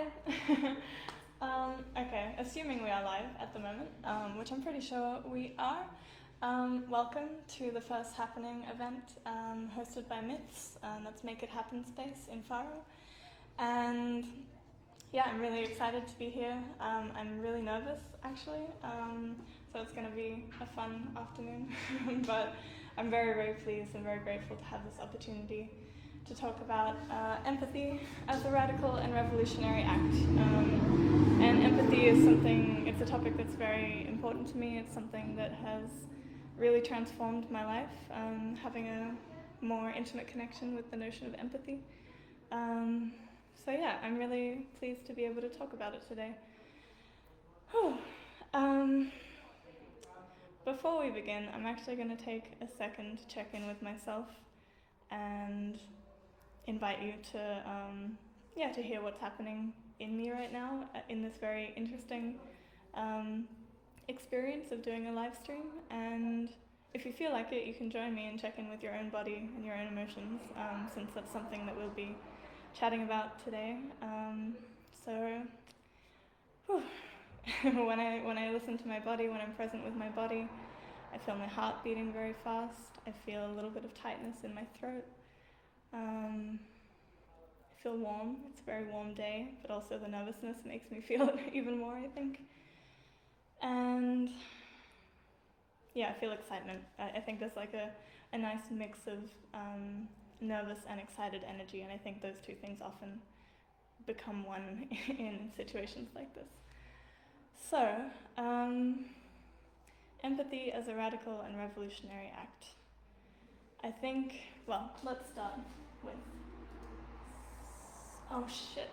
Hi. Okay, assuming we are live at the moment, which I'm pretty sure we are. Welcome to the first happening event hosted by Myths. That's Make It Happen Space in Faro. And yeah, I'm really excited to be here. I'm really nervous, actually. So it's going to be a fun afternoon. But I'm very, very pleased and very grateful to have this opportunity to talk about empathy as a radical and revolutionary act. And empathy is something, it's a topic that's very important to me. It's something that has really transformed my life, having a more intimate connection with the notion of empathy. So yeah, I'm really pleased to be able to talk about it today. Before we begin, I'm actually going to take a second to check in with myself and invite you to hear what's happening in me right now in this very interesting experience of doing a live stream. And if you feel like it, you can join me and check in with your own body and your own emotions, since that's something that we'll be chatting about today. When I listen to my body, when I'm present with my body, I feel my heart beating very fast. I feel a little bit of tightness in my throat. I feel warm. It's a very warm day, but also the nervousness makes me feel it even more, I think. And yeah, I feel excitement. I think there's like a nice mix of nervous and excited energy, and I think those two things often become one in situations like this. So, empathy as a radical and revolutionary act. I think, well, let's start with... Oh shit.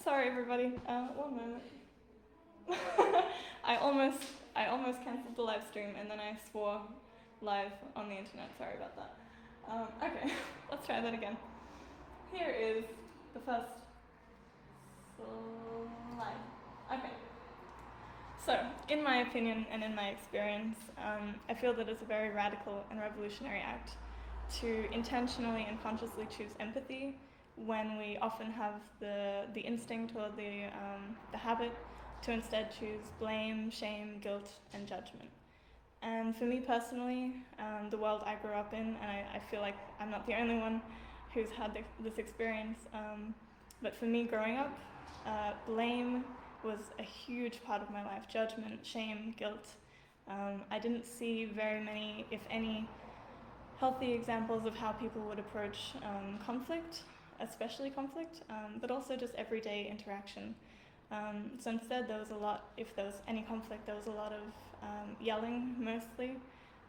Sorry everybody, one moment. I almost cancelled the live stream and then I swore live on the internet, sorry about that. Okay, let's try that again. Here is the first slide. Okay. So, in my opinion and in my experience, I feel that it's a very radical and revolutionary act to intentionally and consciously choose empathy when we often have the instinct or the habit to instead choose blame, shame, guilt, and judgment. And for me personally, the world I grew up in, and I feel like I'm not the only one who's had this experience, but for me growing up, blame was a huge part of my life. Judgment, shame, guilt. I didn't see very many, if any, healthy examples of how people would approach conflict, especially conflict, but also just everyday interaction. So instead there was a lot, if there was any conflict, there was a lot of yelling mostly,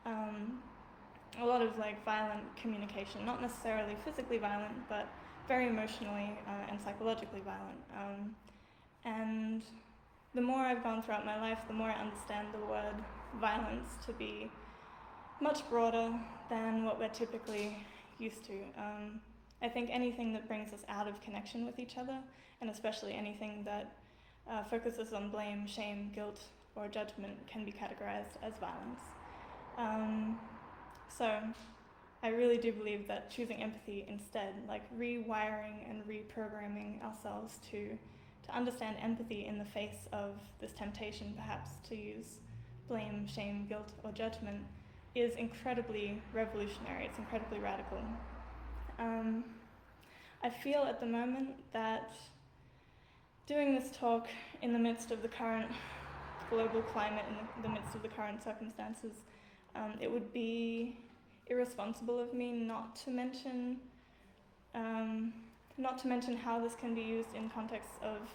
a lot of like violent communication, not necessarily physically violent, but very emotionally and psychologically violent. And the more I've gone throughout my life, the more I understand the word violence to be much broader than what we're typically used to. I think anything that brings us out of connection with each other, and especially anything that focuses on blame, shame, guilt, or judgment can be categorized as violence. So I really do believe that choosing empathy instead, like rewiring and reprogramming ourselves to understand empathy in the face of this temptation perhaps to use blame, shame, guilt, or judgment, is incredibly revolutionary. It's incredibly radical. I feel at the moment that doing this talk in the midst of the current global climate, in the midst of the current circumstances, it would be irresponsible of me not to mention how this can be used in contexts of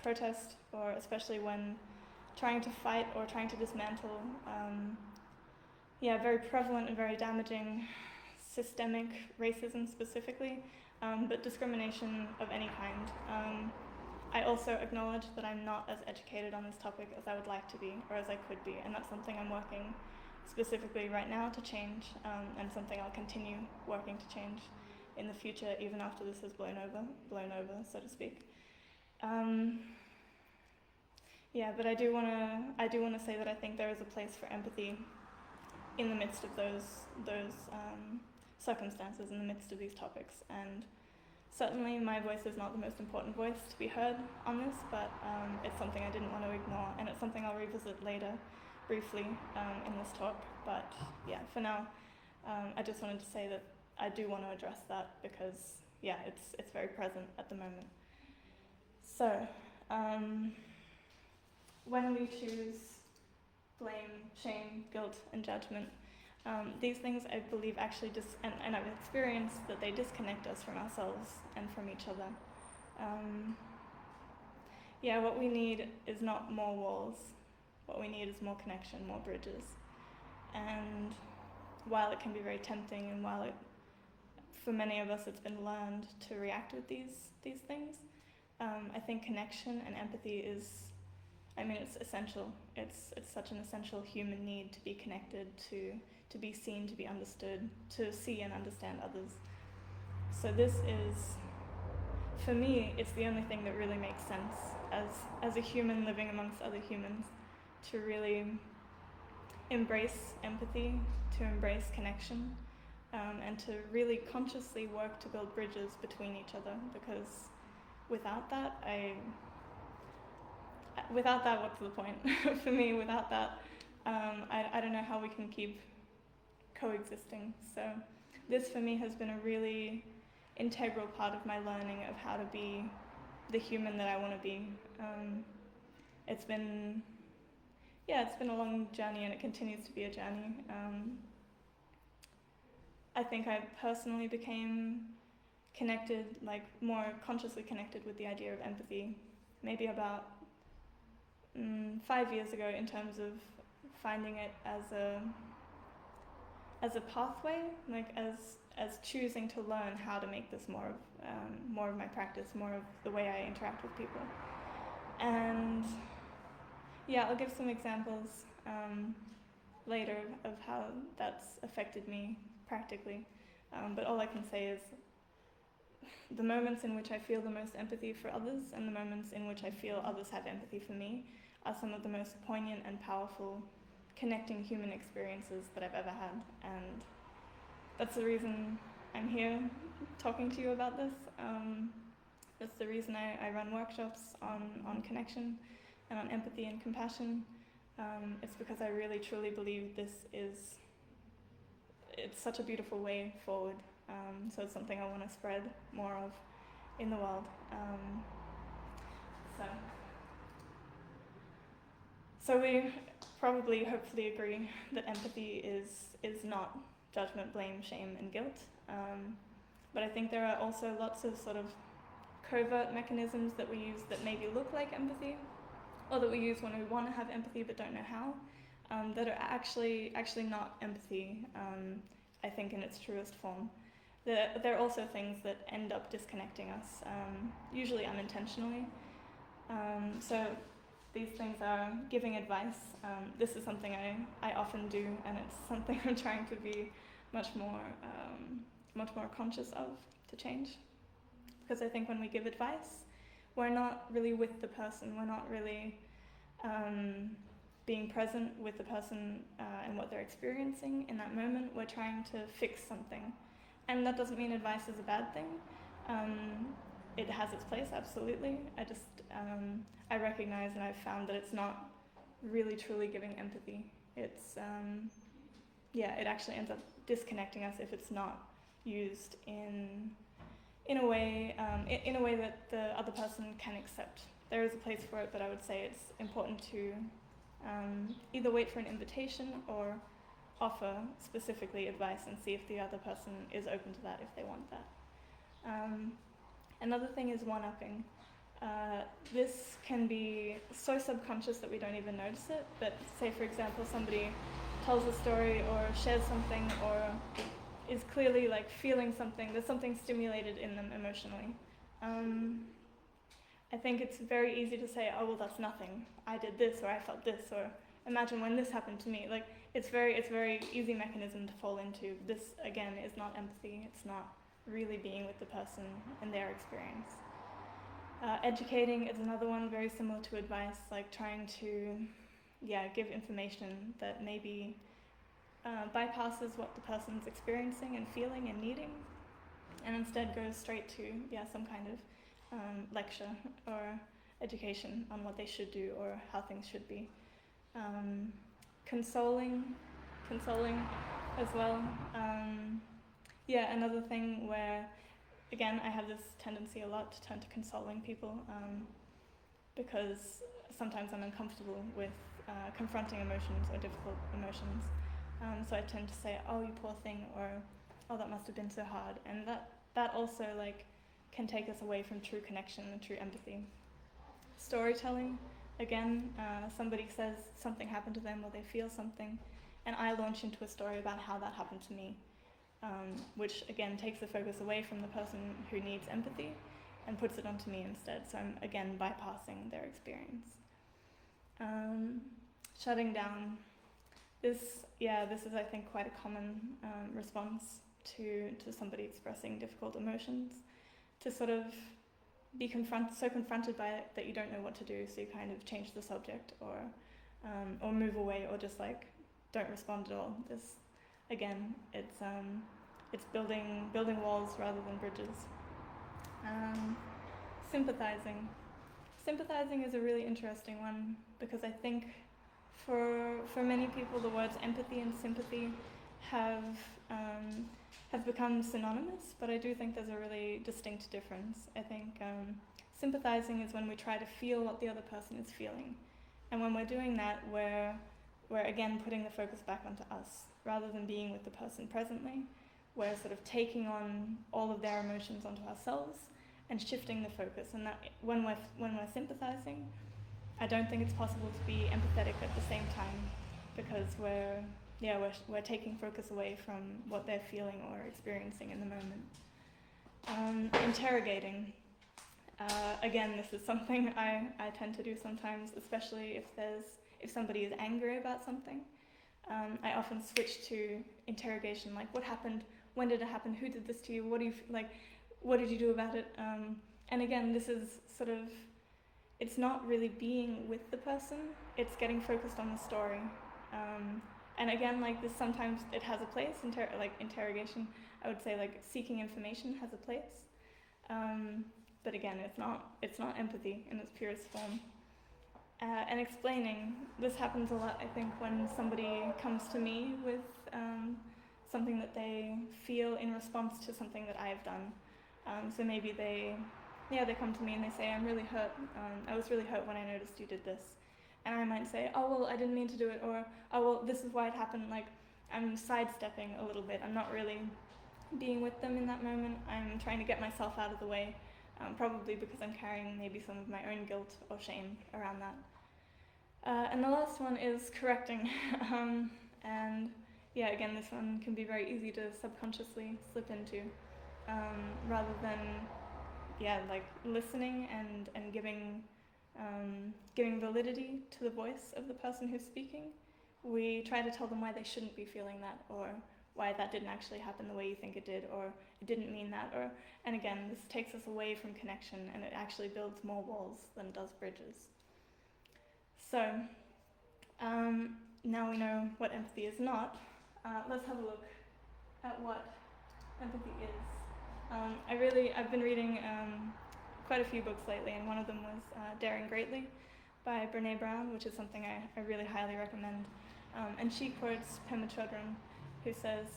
protest, or especially when trying to fight or trying to dismantle very prevalent and very damaging systemic racism specifically, but discrimination of any kind. I also acknowledge that I'm not as educated on this topic as I would like to be, or as I could be, and that's something I'm working specifically right now to change, and something I'll continue working to change in the future, even after this is blown over, so to speak. But I do wanna say that I think there is a place for empathy in the midst of those circumstances in the midst of these topics. And certainly my voice is not the most important voice to be heard on this, but it's something I didn't want to ignore, and it's something I'll revisit later briefly in this talk. But yeah, for now, I just wanted to say that I do want to address that because, yeah, it's very present at the moment. So, when we choose blame, shame, guilt, and judgment, these things I believe actually and I've experienced that they disconnect us from ourselves and from each other. Yeah, what we need is not more walls. What we need is more connection, more bridges. And while it can be very tempting, and while for many of us it's been learned to react with these things, I think connection and empathy it's essential. It's such an essential human need to be connected, to be seen, to be understood, to see and understand others. So this is, for me, it's the only thing that really makes sense as a human living amongst other humans, to really embrace empathy, to embrace connection, and to really consciously work to build bridges between each other, because without that, what's the point? For me, without that, I don't know how we can keep coexisting. So this for me has been a really integral part of my learning of how to be the human that I want to be. It's been a long journey, and it continues to be a journey. I think I personally became connected, more consciously connected with the idea of empathy, maybe about 5 years ago, in terms of finding it as a pathway, as choosing to learn how to make this more of my practice, more of the way I interact with people. And yeah, I'll give some examples later of how that's affected me practically. But all I can say is the moments in which I feel the most empathy for others and the moments in which I feel others have empathy for me are some of the most poignant and powerful connecting human experiences that I've ever had. And that's the reason I'm here talking to you about this. That's the reason I run workshops on connection and on empathy and compassion. It's because I really truly believe it's such a beautiful way forward. So it's something I want to spread more of in the world. So we probably, hopefully agree that empathy is not judgment, blame, shame, and guilt. But I think there are also lots of sort of covert mechanisms that we use that maybe look like empathy, or that we use when we want to have empathy but don't know how, that are actually not empathy, I think, in its truest form. There are also things that end up disconnecting us, usually unintentionally. So these things are giving advice. This is something I often do, and it's something I'm trying to be much more conscious of to change. Because I think when we give advice, we're not really with the person. We're not really being present with the person and what they're experiencing in that moment. We're trying to fix something. And that doesn't mean advice is a bad thing. It has its place, absolutely. I recognize, and I've found that it's not really truly giving empathy. It's, it actually ends up disconnecting us if it's not used in a way that the other person can accept. There is a place for it, but I would say it's important to either wait for an invitation or offer specifically advice and see if the other person is open to that, if they want that. Another thing is one-upping. This can be so subconscious that we don't even notice it, but say, for example, somebody tells a story or shares something or is clearly feeling something, there's something stimulated in them emotionally. I think it's very easy to say, oh, well, that's nothing. I did this, or I felt this, or imagine when this happened to me. It's very easy mechanism to fall into. This, again, is not empathy. It's not really being with the person and their experience. Educating is another one, very similar to advice, trying to give information that maybe bypasses what the person's experiencing and feeling and needing, and instead goes straight to some kind of lecture or education on what they should do or how things should be. Consoling as well. Another thing where, again, I have this tendency a lot to turn to consoling people because sometimes I'm uncomfortable with confronting emotions or difficult emotions. So I tend to say, "Oh, you poor thing," or "Oh, that must have been so hard," and that also can take us away from true connection and true empathy. Storytelling, again, somebody says something happened to them or they feel something, and I launch into a story about how that happened to me, which again takes the focus away from the person who needs empathy and puts it onto me instead. So I'm again bypassing their experience. Shutting down. This is, I think, quite a common response to somebody expressing difficult emotions, to sort of be confronted by it that you don't know what to do, so you kind of change the subject or move away or just don't respond at all. This, again, it's building walls rather than bridges. Sympathizing. Sympathizing is a really interesting one because I think for many people the words empathy and sympathy have become synonymous, but I do think there's a really distinct difference. I think sympathizing is when we try to feel what the other person is feeling, and when we're doing that, we're again putting the focus back onto us rather than being with the person presently. We're sort of taking on all of their emotions onto ourselves and shifting the focus. And that when we're sympathizing, I don't think it's possible to be empathetic at the same time because we're taking focus away from what they're feeling or experiencing in the moment. Interrogating. Again, this is something I tend to do sometimes, especially if somebody is angry about something. I often switch to interrogation, like what happened, when did it happen, who did this to you, what did you do about it? And again, this is sort of, it's not really being with the person, it's getting focused on the story. And again, this sometimes it has a place, interrogation, I would say seeking information has a place. But again, it's not empathy in its purest form. And explaining, this happens a lot, I think, when somebody comes to me with something that they feel in response to something that I've done. So maybe they come to me and they say, "I'm really hurt. I was really hurt when I noticed you did this." And I might say, "Oh, well, I didn't mean to do it," or, "Oh, well, this is why it happened." I'm sidestepping a little bit. I'm not really being with them in that moment. I'm trying to get myself out of the way, probably because I'm carrying maybe some of my own guilt or shame around that. And the last one is correcting. And again, this one can be very easy to subconsciously slip into, rather than listening and giving validity to the voice of the person who's speaking. We try to tell them why they shouldn't be feeling that, or why that didn't actually happen the way you think it did, or it didn't mean that, and again, this takes us away from connection, and it actually builds more walls than it does bridges. So, now we know what empathy is not. Let's have a look at what empathy is. I've been reading quite a few books lately, and one of them was Daring Greatly by Brene Brown, which is something I really highly recommend. And she quotes Pema Chodron, who says,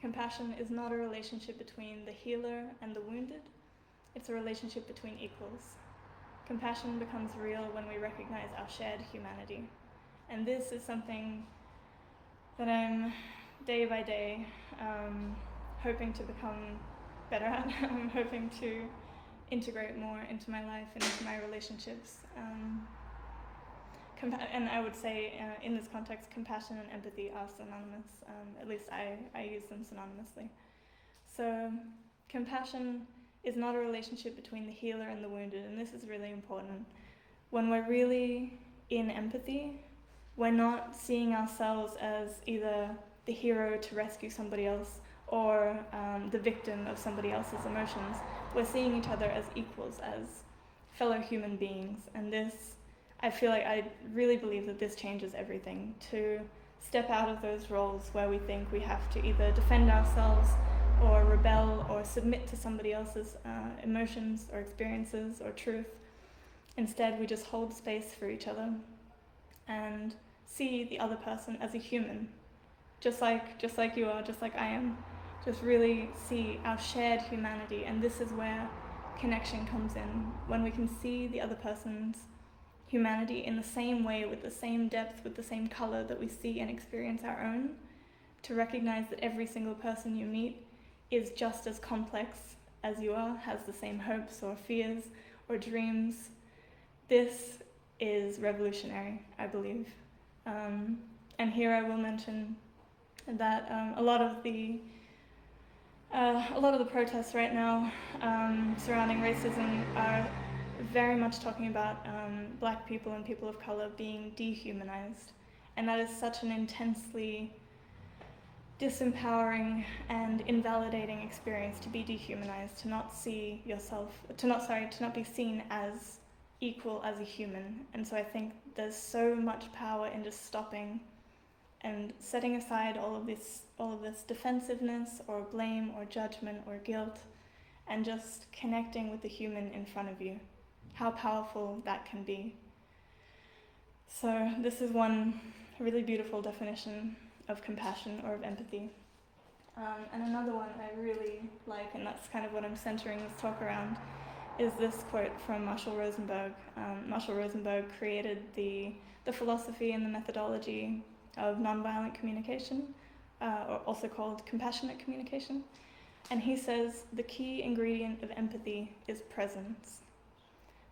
"Compassion is not a relationship between the healer and the wounded, it's a relationship between equals. Compassion becomes real when we recognize our shared humanity." And this is something that I'm, day by day, hoping to become better at. I'm hoping to integrate more into my life and into my relationships. And I would say, in this context, compassion and empathy are synonymous. At least I use them synonymously. So, compassion is not a relationship between the healer and the wounded, and this is really important. When we're really in empathy, we're not seeing ourselves as either the hero to rescue somebody else or the victim of somebody else's emotions. We're seeing each other as equals, as fellow human beings, and this, I feel like I really believe that this changes everything. To step out of those roles where we think we have to either defend ourselves or rebel or submit to somebody else's emotions or experiences or truth. Instead, we just hold space for each other and see the other person as a human, just like you are, just like I am. Just really see our shared humanity, and this is where connection comes in, when we can see the other person's humanity in the same way, with the same depth, with the same color that we see and experience our own, to recognize that every single person you meet is just as complex as you are, has the same hopes or fears or dreams. This is revolutionary, I believe. And here I will mention that a lot of the protests right now surrounding racism are very much talking about black people and people of color being dehumanized. And that is such an intensely disempowering and invalidating experience, to be dehumanized, to not see yourself, to not be seen as equal as a human. And so I think there's so much power in just stopping and setting aside all of this defensiveness or blame or judgment or guilt, and just connecting with the human in front of you. How powerful that can be. So this is one really beautiful definition of compassion or of empathy. And another one I really like, and that's kind of what I'm centering this talk around, is this quote from Marshall Rosenberg. Marshall Rosenberg created the philosophy and the methodology of nonviolent communication, or also called compassionate communication. And he says, the key ingredient of empathy is presence.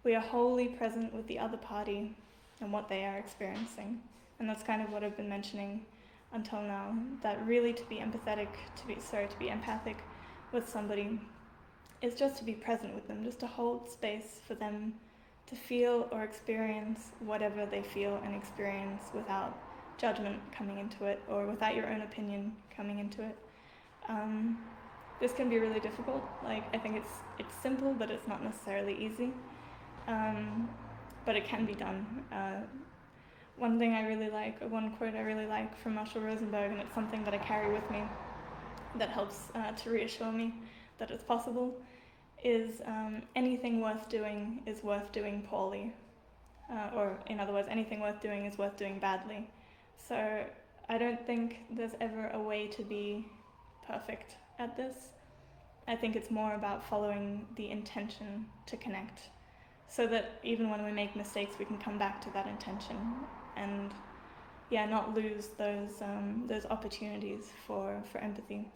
We are wholly present with the other party and what they are experiencing. And that's kind of what I've been mentioning until now, that really to be empathic with somebody is just to be present with them, just to hold space for them to feel or experience whatever they feel and experience without judgment coming into it, or without your own opinion coming into it. This can be really difficult. Like, I think it's simple, but it's not necessarily easy. But it can be done. One quote I really like from Marshall Rosenberg, and it's something that I carry with me that helps to reassure me that it's possible, is anything worth doing is worth doing poorly. Or in other words, anything worth doing is worth doing badly. So I don't think there's ever a way to be perfect at this. I think it's more about following the intention to connect, so that even when we make mistakes, we can come back to that intention and not lose those opportunities for empathy.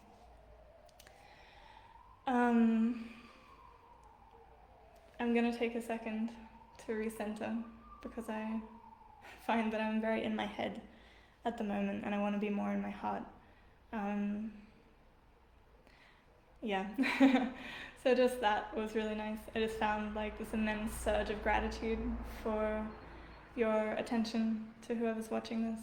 I'm going to take a second to recenter, because I find that I'm very in my head at the moment, and I want to be more in my heart. So just that was really nice. I just found like this immense surge of gratitude for your attention to whoever's watching this.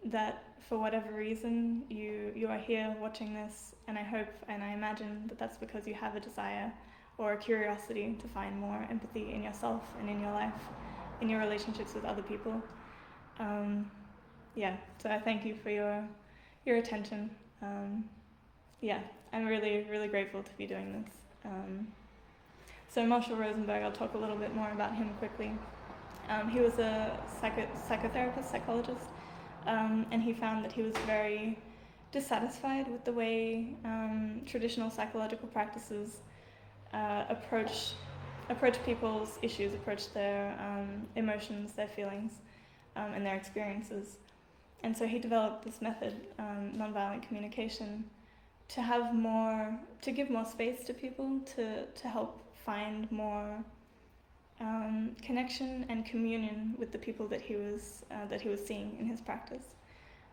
That for whatever reason you are here watching this, and I hope and I imagine that that's because you have a desire or a curiosity to find more empathy in yourself and in your life, in your relationships with other people. So I thank you for your attention. I'm really, really grateful to be doing this. So Marshall Rosenberg, I'll talk a little bit more about him quickly. He was a psychotherapist, psychologist, and he found that he was very dissatisfied with the way traditional psychological practices approach people's issues, approach their emotions, their feelings, and their experiences. And so he developed this method, nonviolent communication, to give more space to people, to help find more connection and communion with the people that he was seeing in his practice.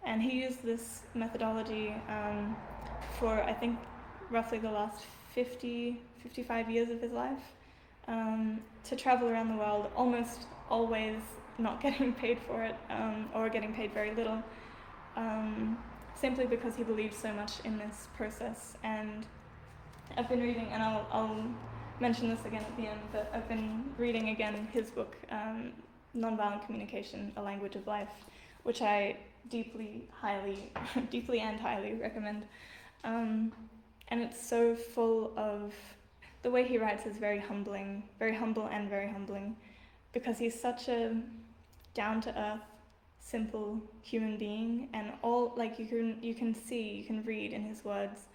And he used this methodology for, I think, roughly the last 55 years of his life, to travel around the world, almost always not getting paid for it, or getting paid very little, simply because he believed so much in this process. And I've been reading, and I'll mention this again at the end, but I've been reading again his book, Nonviolent Communication, A Language of Life, which I deeply and highly recommend. And it's so full of, the way he writes is very humbling, very humble and very humbling, because he's such a down-to-earth, simple human being, and all, like, you can read in his words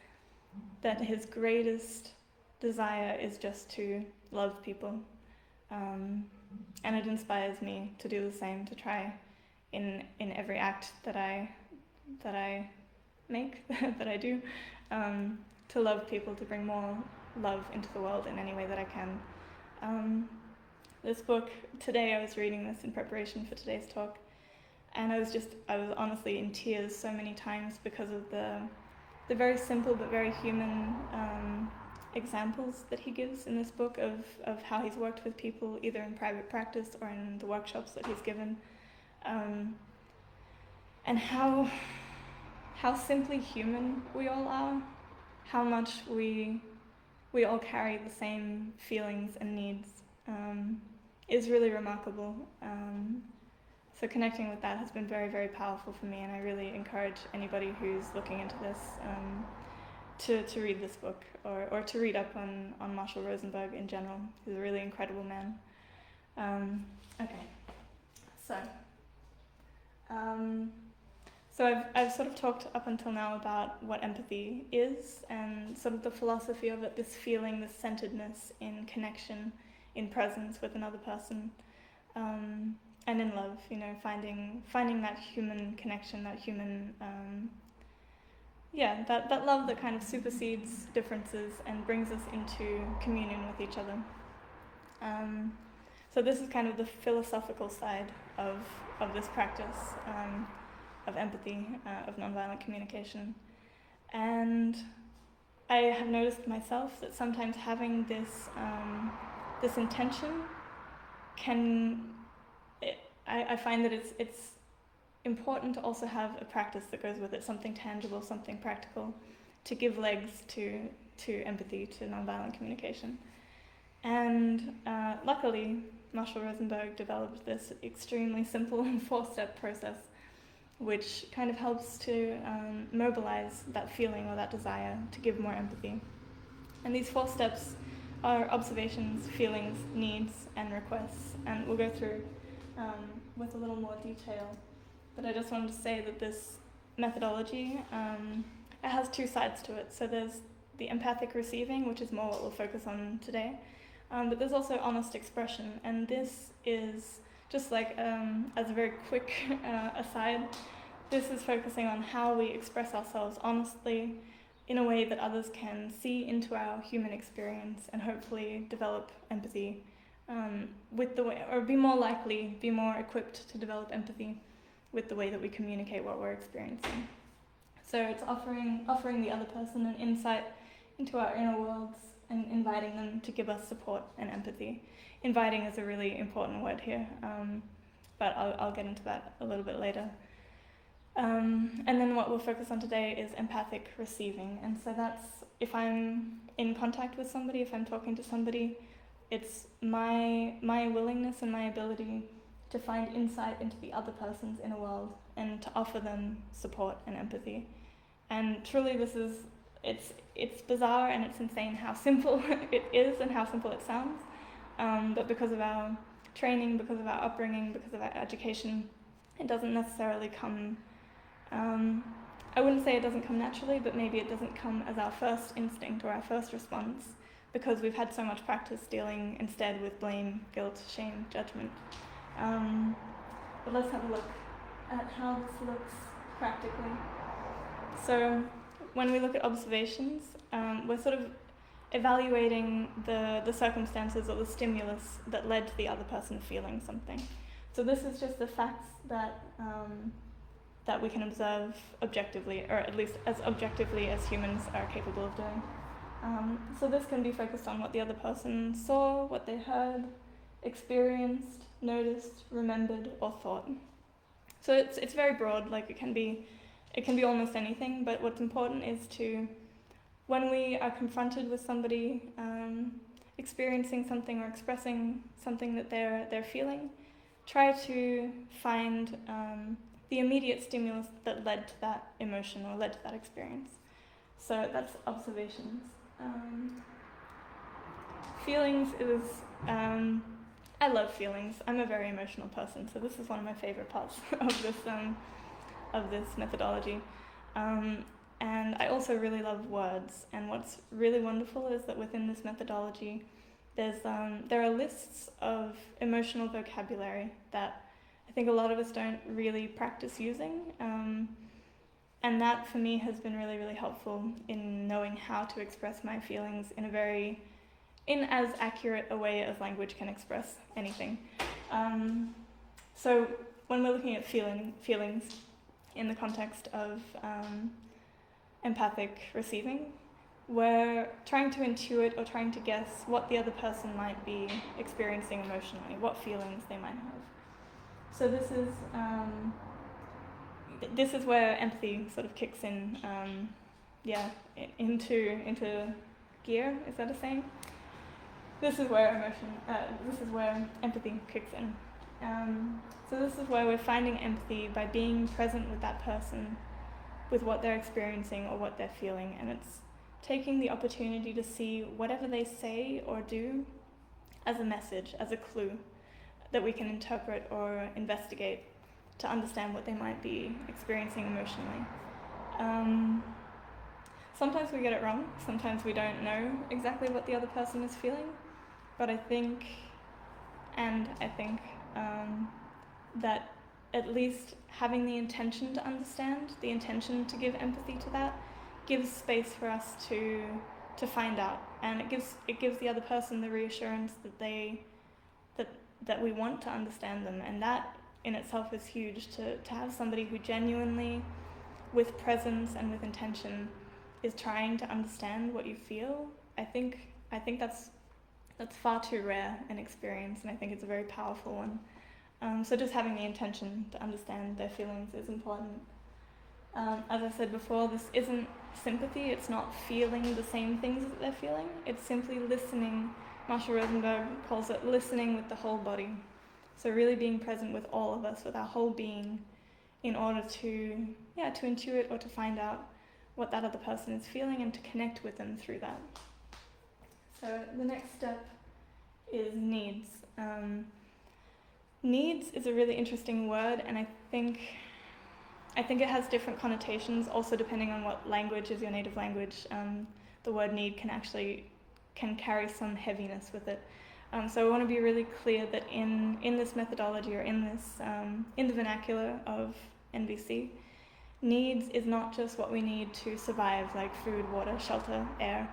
that his greatest desire is just to love people. And it inspires me to do the same, to try in every act that I make, that I do, to love people, to bring more love into the world in any way that I can. This book, today I was reading this in preparation for today's talk, and I was honestly in tears so many times because of the very simple but very human examples that he gives in this book of how he's worked with people, either in private practice or in the workshops that he's given, and how simply human we all are, how much we all carry the same feelings and needs, is really remarkable. So connecting with that has been very, very powerful for me, and I really encourage anybody who's looking into this to read this book, or to read up on Marshall Rosenberg in general. He's a really incredible man. Okay, so I've sort of talked up until now about what empathy is, and sort of the philosophy of it, this feeling, this centeredness in connection, in presence with another person, and in love, finding that human connection, that human, that love that kind of supersedes differences and brings us into communion with each other. So this is kind of the philosophical side of this practice, of empathy, of nonviolent communication. And I have noticed myself that sometimes having this intention I find that it's important to also have a practice that goes with it, something tangible, something practical, to give legs to empathy, to nonviolent communication. And luckily, Marshall Rosenberg developed this extremely simple 4-step process, which kind of helps to mobilize that feeling or that desire to give more empathy. And these 4 steps are observations, feelings, needs, and requests. And we'll go through with a little more detail. But I just wanted to say that this methodology, it has 2 sides to it. So there's the empathic receiving, which is more what we'll focus on today. But there's also honest expression. And this is just like, as a very quick aside, this is focusing on how we express ourselves honestly in a way that others can see into our human experience and hopefully develop empathy with the way, or be more equipped to develop empathy with the way that we communicate what we're experiencing. So it's offering the other person an insight into our inner worlds and inviting them to give us support and empathy. Inviting is a really important word here, but I'll get into that a little bit later. And then what we'll focus on today is empathic receiving. And so that's, if I'm in contact with somebody, if I'm talking to somebody, it's my willingness and my ability to find insight into the other person's inner world and to offer them support and empathy. And truly it's bizarre and it's insane how simple it is and how simple it sounds. But because of our training, because of our upbringing, because of our education, it doesn't necessarily come, I wouldn't say it doesn't come naturally, but maybe it doesn't come as our first instinct or our first response, because we've had so much practice dealing instead with blame, guilt, shame, judgment. But let's have a look at how this looks practically. So when we look at observations, we're sort of evaluating the circumstances or the stimulus that led to the other person feeling something. So this is just the facts that we can observe objectively, or at least as objectively as humans are capable of doing. So this can be focused on what the other person saw, what they heard, experienced, noticed, remembered, or thought. So it's very broad. Like it can be almost anything. But what's important is to, when we are confronted with somebody experiencing something or expressing something that they're feeling, try to find the immediate stimulus that led to that emotion or led to that experience. So that's observations. Feelings is, I love feelings. I'm a very emotional person, so this is one of my favorite parts of this methodology. And I also really love words, and what's really wonderful is that within this methodology there are lists of emotional vocabulary that I think a lot of us don't really practice using, and that for me has been really, really helpful in knowing how to express my feelings in as accurate a way as language can express anything. So when we're looking at feelings in the context of empathic receiving, we're trying to intuit or trying to guess what the other person might be experiencing emotionally, what feelings they might have. So this is where empathy sort of kicks in, into gear. Is that a saying? This is where empathy kicks in. So this is where we're finding empathy by being present with that person, with what they're experiencing or what they're feeling, and it's taking the opportunity to see whatever they say or do as a message, as a clue that we can interpret or investigate to understand what they might be experiencing emotionally. Sometimes we get it wrong, sometimes we don't know exactly what the other person is feeling, but I think that at least having the intention to understand, the intention to give empathy to that, gives space for us to find out, and it gives the other person the reassurance that we want to understand them, and that in itself is huge, to have somebody who genuinely, with presence and with intention, is trying to understand what you feel. I think that's far too rare an experience, and I think it's a very powerful one. So just having the intention to understand their feelings is important. As I said before, this isn't sympathy, it's not feeling the same things that they're feeling, it's simply listening. Marshall Rosenberg calls it listening with the whole body. So really being present with all of us, with our whole being, in order to intuit or to find out what that other person is feeling and to connect with them through that. So the next step is needs. Needs is a really interesting word, and I think it has different connotations, also depending on what language is your native language. The word need can carry some heaviness with it. So I want to be really clear that in this methodology, or in the vernacular of NVC, needs is not just what we need to survive, like food, water, shelter, air.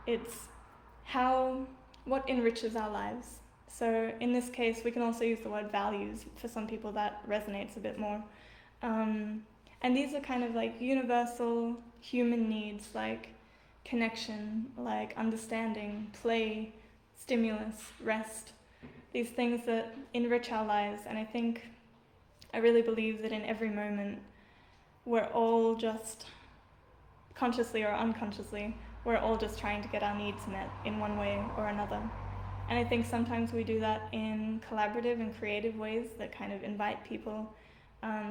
It's what enriches our lives. So in this case, we can also use the word values. For some people that resonates a bit more. And these are kind of like universal human needs, like connection, like understanding, play, stimulus, rest, these things that enrich our lives. And I really believe that in every moment, we're all just, consciously or unconsciously, we're all just trying to get our needs met in one way or another. And I think sometimes we do that in collaborative and creative ways that kind of invite people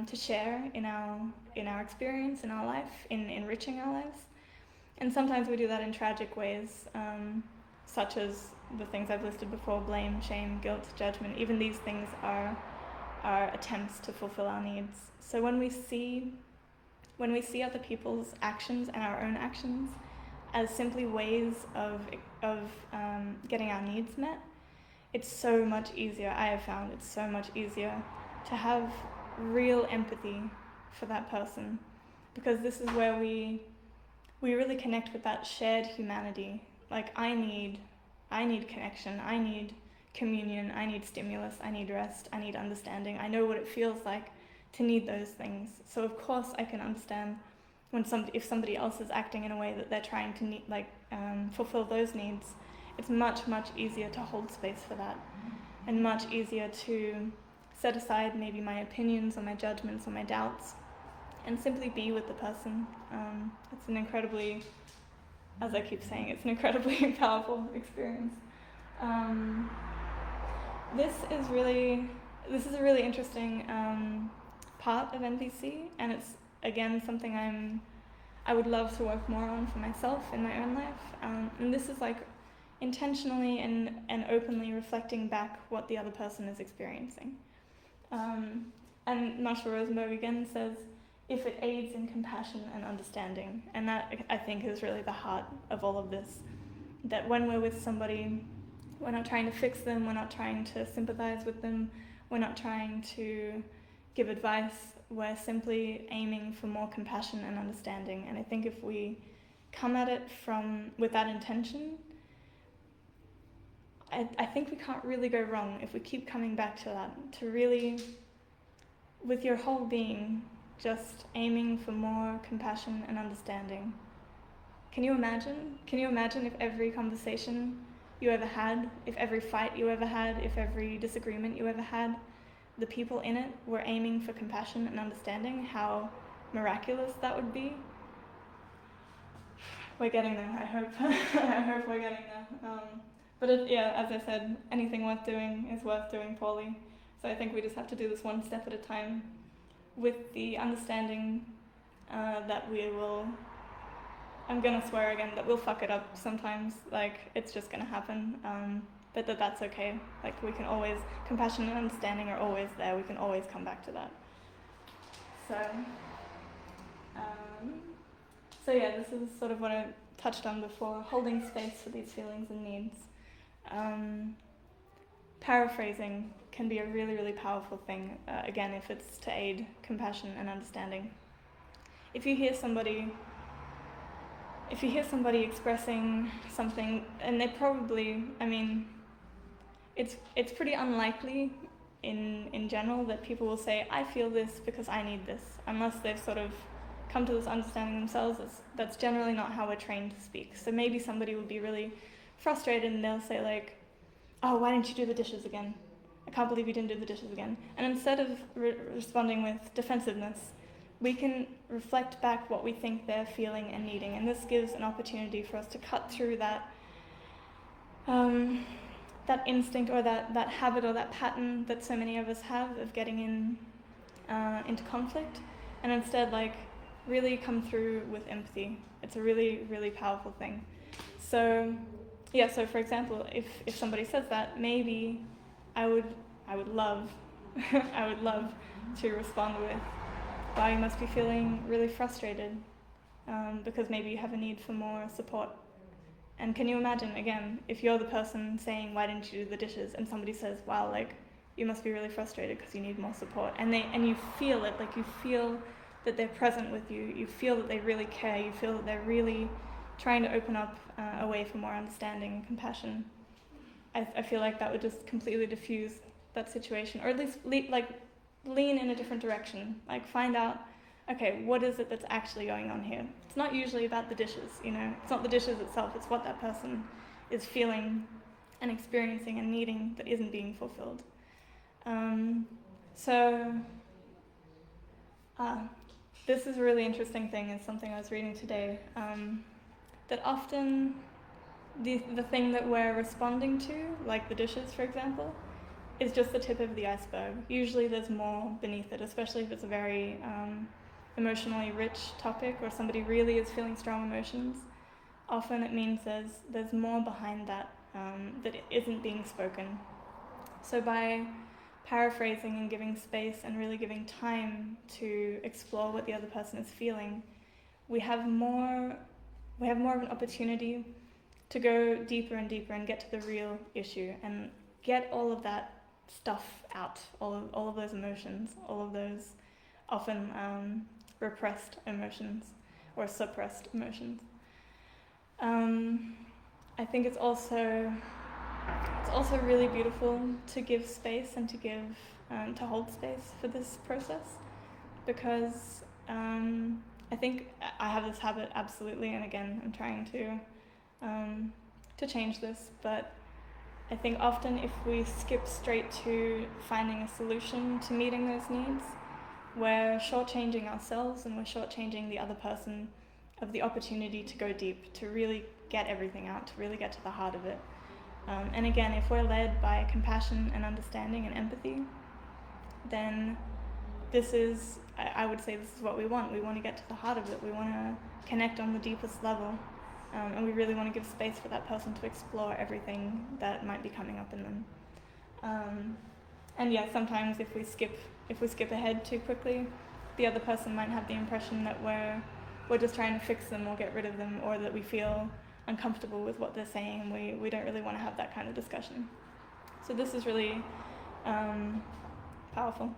to share in our experience, in our life, in enriching our lives. And sometimes we do that in tragic ways, such as the things I've listed before: blame, shame, guilt, judgment. Even these things are attempts to fulfill our needs. So when we see other people's actions and our own actions as simply ways of getting our needs met, it's so much easier. I have found it's so much easier to have real empathy for that person, because this is where we really connect with that shared humanity. Like, I need connection, I need communion, I need stimulus, I need rest, I need understanding. I know what it feels like to need those things. So of course I can understand if somebody else is acting in a way that they're trying to fulfill those needs. It's much, much easier to hold space for that, and much easier to set aside maybe my opinions or my judgments or my doubts and simply be with the person. It's an incredibly, as I keep saying, it's an incredibly powerful experience. This is a really interesting part of NVC, and it's again something I would love to work more on for myself in my own life. And this is like intentionally and openly reflecting back what the other person is experiencing. And Marshall Rosenberg again says, if it aids in compassion and understanding. And that, I think, is really the heart of all of this. That when we're with somebody, we're not trying to fix them, we're not trying to sympathize with them, we're not trying to give advice, we're simply aiming for more compassion and understanding. And I think if we come at it with that intention, I think we can't really go wrong if we keep coming back to that, to really, with your whole being, just aiming for more compassion and understanding. Can you imagine? Can you imagine if every conversation you ever had, if every fight you ever had, if every disagreement you ever had, the people in it were aiming for compassion and understanding, how miraculous that would be? We're getting there, I hope. I hope we're getting there. But as I said, anything worth doing is worth doing poorly. So I think we just have to do this one step at a time, with the understanding that we will, I'm gonna swear again, that we'll fuck it up sometimes, like it's just gonna happen, but that's okay. Like we can always, compassion and understanding are always there, we can always come back to that. So yeah, this is sort of what I touched on before, holding space for these feelings and needs. Paraphrasing can be a really, really powerful thing, again, if it's to aid compassion and understanding. If you hear somebody expressing something, and they probably, I mean, it's pretty unlikely in general that people will say, I feel this because I need this, unless they've sort of come to this understanding themselves. That's generally not how we're trained to speak. So maybe somebody would be really frustrated and they'll say like, oh, why didn't you do the dishes again? I can't believe you didn't do the dishes again. And instead of responding with defensiveness, we can reflect back what we think they're feeling and needing. And this gives an opportunity for us to cut through that that instinct or that habit or that pattern that so many of us have of getting into conflict, and instead like really come through with empathy. It's a really, really powerful thing. So yeah, so for example, if somebody says that, maybe I would love I would love to respond with, wow, you must be feeling really frustrated because maybe you have a need for more support. And can you imagine, again, if you're the person saying, why didn't you do the dishes, and somebody says, wow, like, you must be really frustrated because you need more support, and you feel it, like you feel that they're present with you, you feel that they really care, you feel that they're really trying to open up a way for more understanding and compassion. I feel like that would just completely diffuse that situation, or at least lean in a different direction. Like find out, okay, what is it that's actually going on here? It's not usually about the dishes, you know. It's not the dishes itself, it's what that person is feeling and experiencing and needing that isn't being fulfilled. This is a really interesting thing. It's something I was reading today, that often the thing that we're responding to, like the dishes, for example, is just the tip of the iceberg. Usually there's more beneath it, especially if it's a very emotionally rich topic or somebody really is feeling strong emotions. Often it means there's more behind that that isn't being spoken. So by paraphrasing and giving space and really giving time to explore what the other person is feeling, we have more of an opportunity to go deeper and deeper and get to the real issue and get all of that stuff out, all of those emotions, all of those often repressed emotions or suppressed emotions. I think it's also really beautiful to give space and to hold space for this process, because I think I have this habit absolutely, and again I'm trying to change this, but I think often if we skip straight to finding a solution to meeting those needs, we're shortchanging ourselves and we're shortchanging the other person of the opportunity to go deep, to really get everything out, to really get to the heart of it. And again, if we're led by compassion and understanding and empathy, then this is, I would say this is what we want. We want to get to the heart of it. We want to connect on the deepest level. And we really want to give space for that person to explore everything that might be coming up in them. And yeah, sometimes if we skip ahead too quickly, the other person might have the impression that we're just trying to fix them or get rid of them, or that we feel uncomfortable with what they're saying, and we don't really want to have that kind of discussion. So this is really powerful,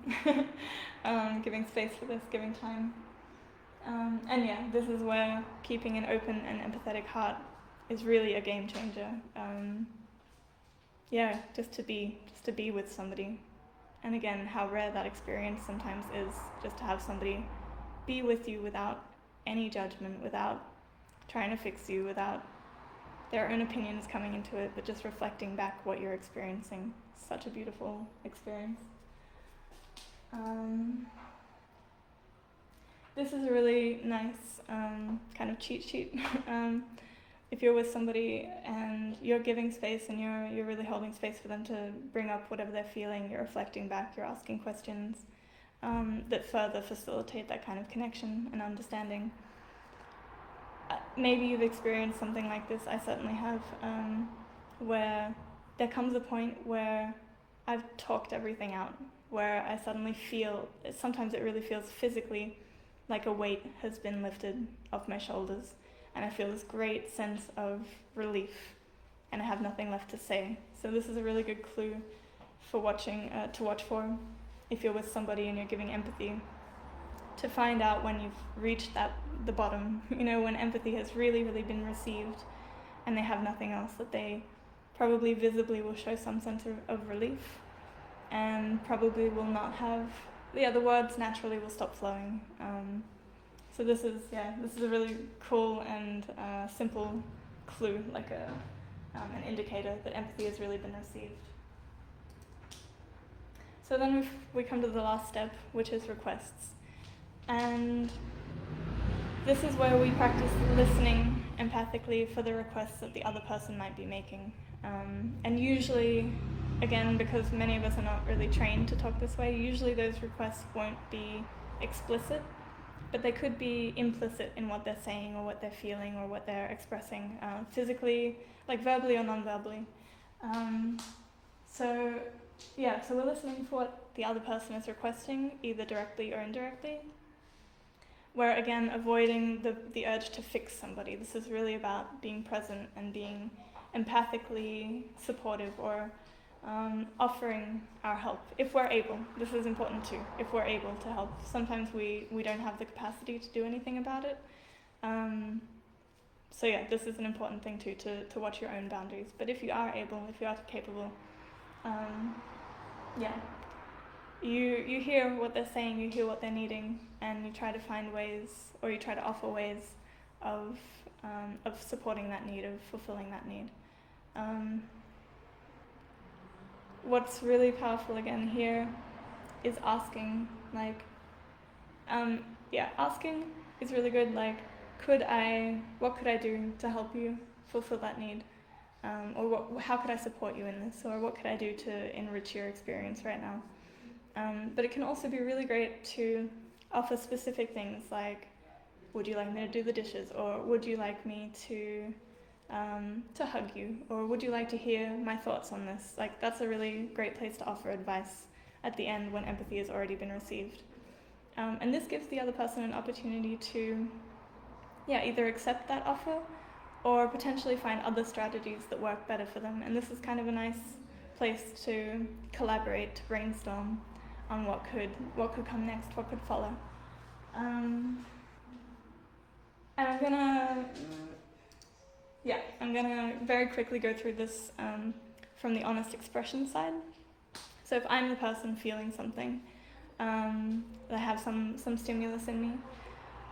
giving space for this, giving time. And yeah, this is where keeping an open and empathetic heart is really a game changer. Yeah, just to be with somebody. And again, how rare that experience sometimes is, just to have somebody be with you without any judgment, without trying to fix you, without their own opinions coming into it, but just reflecting back what you're experiencing. Such a beautiful experience. This is a really nice kind of cheat sheet. If you're with somebody and you're giving space and you're really holding space for them to bring up whatever they're feeling, you're reflecting back, you're asking questions that further facilitate that kind of connection and understanding. Maybe you've experienced something like this, I certainly have, where there comes a point where I've talked everything out, where I suddenly feel, sometimes it really feels physically like a weight has been lifted off my shoulders, and I feel this great sense of relief, and I have nothing left to say. So this is a really good clue for to watch for if you're with somebody and you're giving empathy, to find out when you've reached the bottom, when empathy has really, really been received and they have nothing else, that they probably visibly will show some sense of relief, and probably will not have, the words naturally will stop flowing. So this is a really cool and simple clue, like an indicator that empathy has really been received. So then we come to the last step, which is requests. And this is where we practice listening empathically for the requests that the other person might be making. And usually, again, because many of us are not really trained to talk this way, usually those requests won't be explicit, but they could be implicit in what they're saying or what they're feeling or what they're expressing, physically, like verbally or non-verbally. So we're listening for what the other person is requesting, either directly or indirectly. We're, again, avoiding the urge to fix somebody. This is really about being present and being empathically supportive, or offering our help, if we're able. This is important too, if we're able to help. Sometimes we don't have the capacity to do anything about it. This is an important thing too, to watch your own boundaries. But if you are able, if you are capable, you hear what they're saying, you hear what they're needing, and you try to find ways, or you try to offer ways of supporting that need, of fulfilling that need. What's really powerful again here is asking, asking is really good, what could I do to help you fulfill that need? How could I support you in this? Or what could I do to enrich your experience right now? But it can also be really great to offer specific things, like, would you like me to do the dishes? Or would you like me to hug you? Or would you like to hear my thoughts on this? That's a really great place to offer advice at the end when empathy has already been received. And this gives the other person an opportunity to either accept that offer or potentially find other strategies that work better for them. And this is kind of a nice place to collaborate, to brainstorm on what could come next, what could follow. And I'm gonna very quickly go through this from the honest expression side. So if I'm the person feeling something, that I have some stimulus in me,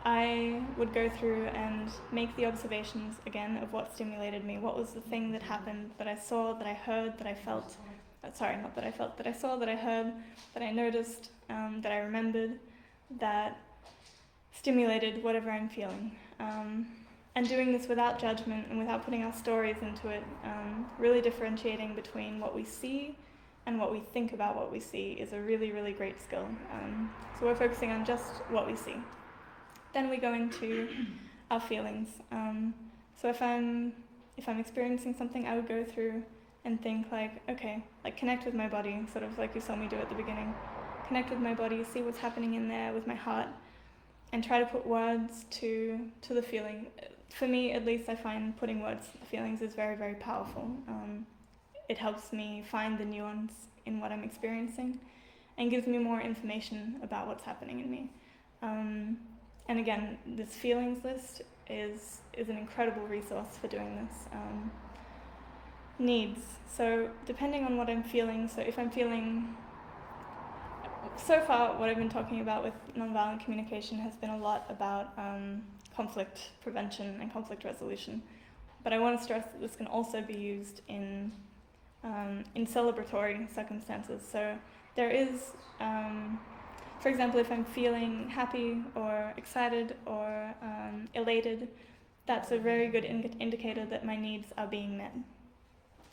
I would go through and make the observations again of what stimulated me. What was the thing that happened, that I saw, that I heard, that I felt? That I saw, that I heard, that I noticed, that I remembered, that stimulated whatever I'm feeling. And doing this without judgment and without putting our stories into it, really differentiating between what we see and what we think about what we see is a really, really great skill. So we're focusing on just what we see. Then we go into our feelings. So if I'm experiencing something, I would go through and think like, okay, like connect with my body, sort of like you saw me do at the beginning. Connect with my body, see what's happening in there with my heart, and try to put words to the feeling. For me, at least, I find putting words to the feelings is very, very powerful. It helps me find the nuance in what I'm experiencing and gives me more information about what's happening in me. And again, this feelings list is an incredible resource for doing this. Needs. So depending on what I'm feeling, so if I'm feeling, so far what I've been talking about with nonviolent communication has been a lot about conflict prevention and conflict resolution. But I want to stress that this can also be used in celebratory circumstances. So there is, for example, if I'm feeling happy or excited or elated, that's a very good indicator that my needs are being met.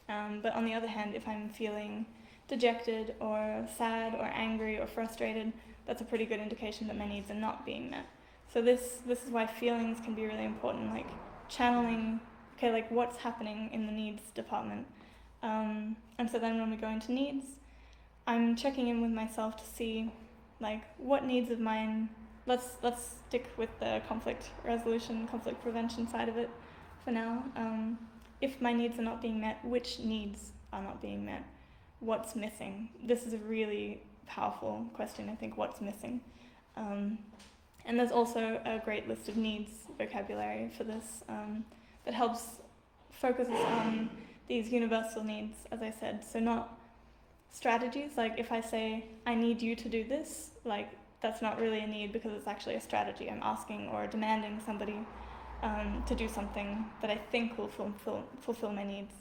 But on the other hand, if I'm feeling dejected or sad or angry or frustrated, that's a pretty good indication that my needs are not being met. So this is why feelings can be really important, like channeling, okay, like what's happening in the needs department. And so then when we go into needs, I'm checking in with myself to see like what needs of mine, let's stick with the conflict resolution, conflict prevention side of it for now. If my needs are not being met, which needs are not being met? What's missing? This is a really powerful question, I think, what's missing? And there's also a great list of needs vocabulary for this that helps focuses on these universal needs, as I said. So not strategies, like if I say, I need you to do this, like that's not really a need because it's actually a strategy. I'm asking or demanding somebody to do something that I think will fulfill my needs.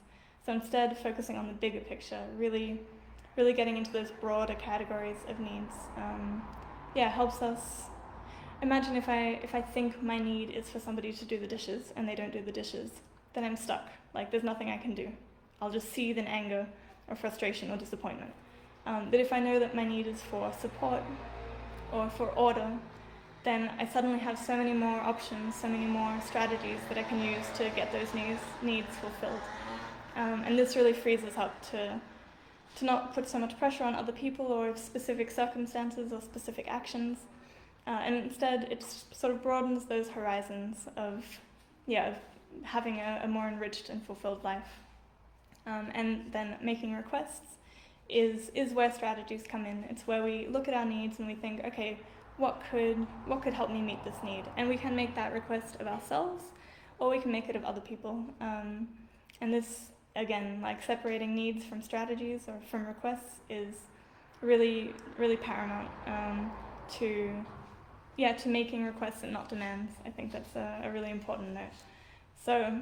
So instead, focusing on the bigger picture, really getting into those broader categories of needs, helps us. Imagine if I think my need is for somebody to do the dishes and they don't do the dishes, then I'm stuck. Like there's nothing I can do. I'll just seethe in anger or frustration or disappointment. But if I know that my need is for support or for order, then I suddenly have so many more options, so many more strategies that I can use to get those needs fulfilled. And this really frees us up to not put so much pressure on other people or specific circumstances or specific actions. And instead, it sort of broadens those horizons of having a more enriched and fulfilled life. And then making requests is where strategies come in. It's where we look at our needs and we think, okay, what could help me meet this need? And we can make that request of ourselves, or we can make it of other people. And this, again, like separating needs from strategies or from requests is really, really paramount to making requests and not demands. I think that's a really important note. So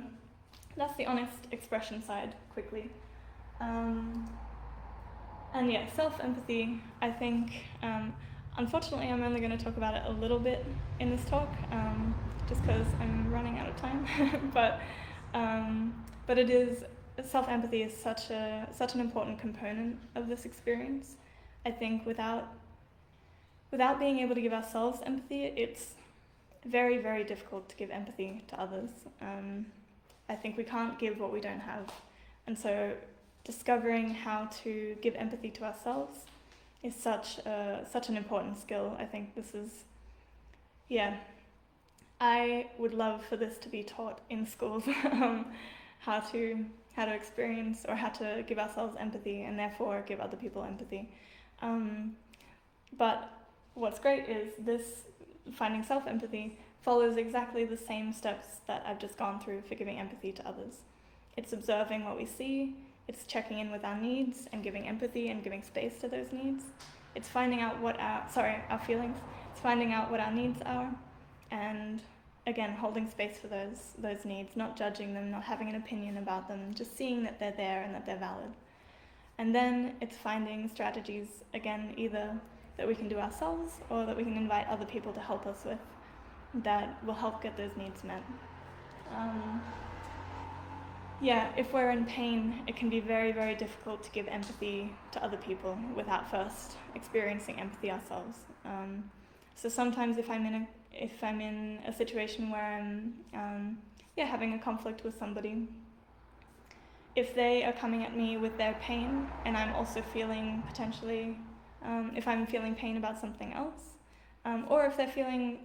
that's the honest expression side, quickly. And self-empathy, I think, unfortunately I'm only going to talk about it a little bit in this talk, just because I'm running out of time, but it is, self-empathy is such an important component of this experience. I think without being able to give ourselves empathy, it's very, very difficult to give empathy to others. I think we can't give what we don't have. And so discovering how to give empathy to ourselves is such an important skill. I think this is, I would love for this to be taught in schools, how to experience or how to give ourselves empathy and therefore give other people empathy. But what's great is this finding self-empathy follows exactly the same steps that I've just gone through for giving empathy to others. It's observing what we see, it's checking in with our needs and giving empathy and giving space to those needs. It's finding out our feelings, it's finding out what our needs are, and again, holding space for those needs, not judging them, not having an opinion about them, just seeing that they're there and that they're valid. And then it's finding strategies, again, either that we can do ourselves or that we can invite other people to help us with that will help get those needs met. if we're in pain, it can be very, very difficult to give empathy to other people without first experiencing empathy ourselves. So sometimes if I'm in a situation where I'm having a conflict with somebody, if they are coming at me with their pain and I'm also feeling potentially, if I'm feeling pain about something else, or if they're feeling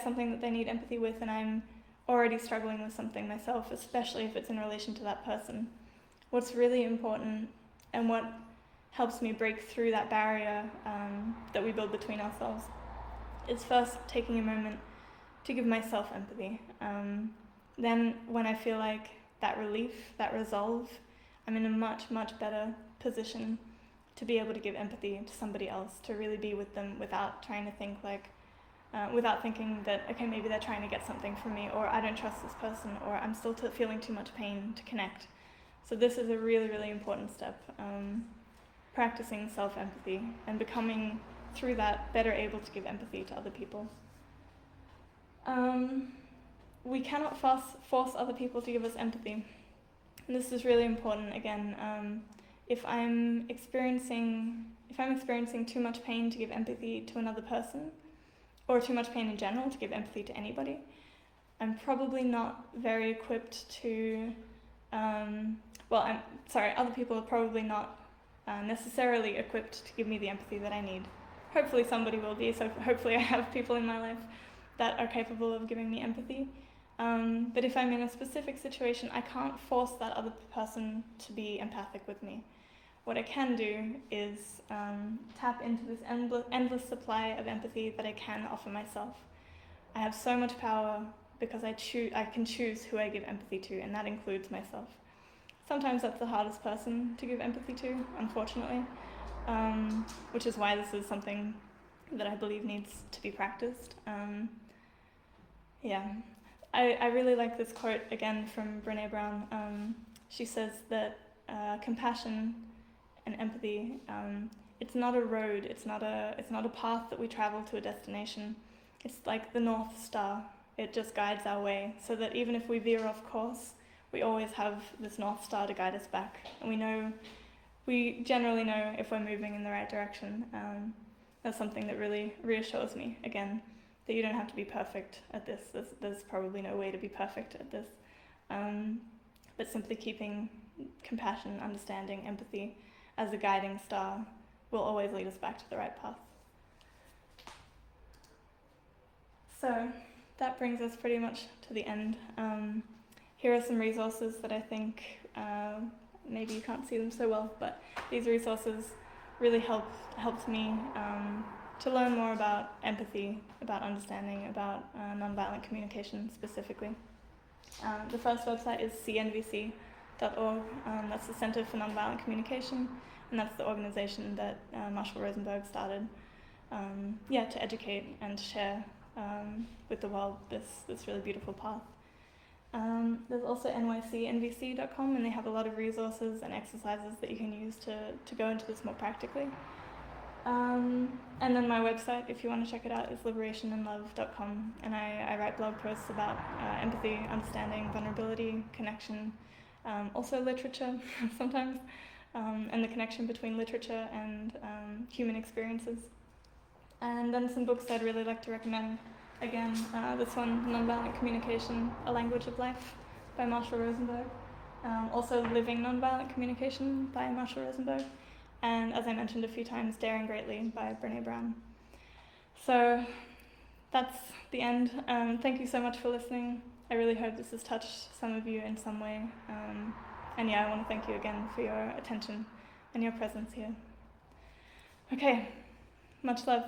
something that they need empathy with and I'm already struggling with something myself, especially if it's in relation to that person, what's really important and what helps me break through that barrier that we build between ourselves is first taking a moment to give myself empathy. Then when I feel like that relief, that resolve, I'm in a much, much better position to be able to give empathy to somebody else, to really be with them without trying to think without thinking that, okay, maybe they're trying to get something from me, or I don't trust this person, or I'm still feeling too much pain to connect. So this is a really, really important step, practicing self-empathy and becoming, through that, better able to give empathy to other people. We cannot force other people to give us empathy. And this is really important, again. If I'm experiencing too much pain to give empathy to another person, or too much pain in general to give empathy to anybody, I'm probably not very equipped to, other people are probably not necessarily equipped to give me the empathy that I need. Hopefully somebody will be, so hopefully I have people in my life that are capable of giving me empathy. But if I'm in a specific situation, I can't force that other person to be empathic with me. What I can do is tap into this endless supply of empathy that I can offer myself. I have so much power because I can choose who I give empathy to, and that includes myself. Sometimes that's the hardest person to give empathy to, unfortunately, which is why this is something that I believe needs to be practiced. I really like this quote again from Brené Brown. She says that compassion and empathy, it's not a road, it's not a path that we travel to a destination. It's like the North Star. It just guides our way, so that even if we veer off course, we always have this North Star to guide us back. And we generally know if we're moving in the right direction. That's something that really reassures me, again, that you don't have to be perfect at this. There's probably no way to be perfect at this. But simply keeping compassion, understanding, empathy as a guiding star will always lead us back to the right path. So that brings us pretty much to the end. Here are some resources that I think, maybe you can't see them so well, but these resources really helped me to learn more about empathy, about understanding, about nonviolent communication specifically. The first website is cnvc.org. That's the Center for Nonviolent Communication, and that's the organization that Marshall Rosenberg started to educate and share with the world this really beautiful path. There's also nycnvc.com, and they have a lot of resources and exercises that you can use to go into this more practically. And then my website, if you want to check it out, is liberationandlove.com, and I write blog posts about empathy, understanding, vulnerability, connection, also literature sometimes, and the connection between literature and human experiences. And then some books I'd really like to recommend. Again, this one, Nonviolent Communication, A Language of Life by Marshall Rosenberg. Also Living Nonviolent Communication by Marshall Rosenberg. And as I mentioned a few times, Daring Greatly by Brené Brown. So that's the end. Thank you so much for listening. I really hope this has touched some of you in some way. I want to thank you again for your attention and your presence here. Okay, much love.